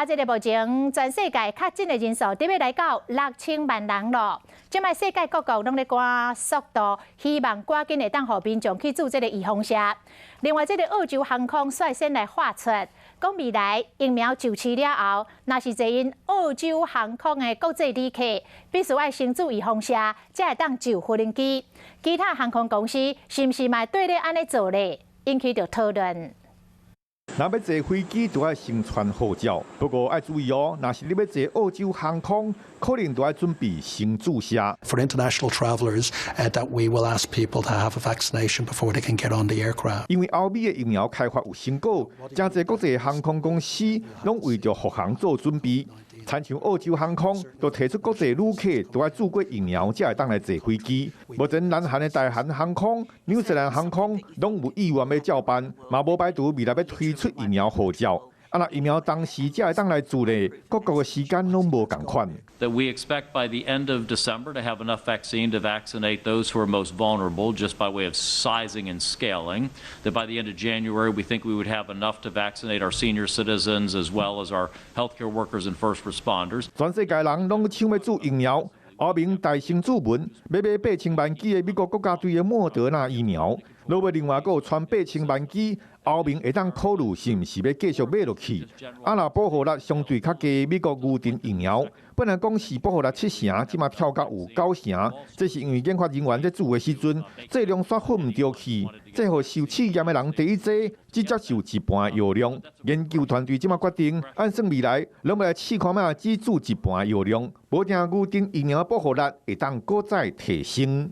这个目前全世界确诊的人数得要来到6000万人咯。即卖世界各国拢咧赶速度，希望赶紧会当互民众去做这个预防针。另外，这个澳洲航空率先来发出，讲未来疫苗就绪了后，若是坐因澳洲航空的国际旅客，必须要先做预防针，才会当就无人机。其他航空公司是毋是嘛对咧安尼做咧？引起着讨论。 若要坐飞机，就要先传护照。不过要注意哦，若是你要坐澳洲航空，可能就要准备先注射。For international travellers, that we will ask people to have a vaccination before they can get on the aircraft. 因为欧美的疫苗开发有成果，真侪国际航空公司拢为着复航做准备。 参像澳洲航空，就提出国际旅客都要注过疫苗，才会当来坐飞机。目前南韩的大韩航空、纽西兰航空拢有意愿要照办，嘛无排除未来要推出疫苗护照。若疫苗当时才会当来做咧，各国的时间拢无共款。 That we expect by the end of December to have enough vaccine to vaccinate those who are most vulnerable just by way of sizing and scaling. That by the end of January, we think we would have enough to vaccinate our senior citizens as well as our healthcare workers and first responders. 全世界人拢抢要做疫苗，欧盟大新注文要买8000万剂的美国国家队的莫德纳疫苗，如果另外还有传8000万剂。 欧盟会当考虑是毋是要继续买落去？若保护力相对较低，美国预定疫苗本来讲是保护力7成，即马跳到有9成，这是因为研发人员在做的时阵，剂量煞混唔着去，这互受试验的人第一剂只接受一半药量。研究团队即马决定，按算未来，拢要来试看卖只注一半药量，保证预定疫苗保护力会当搁再提升。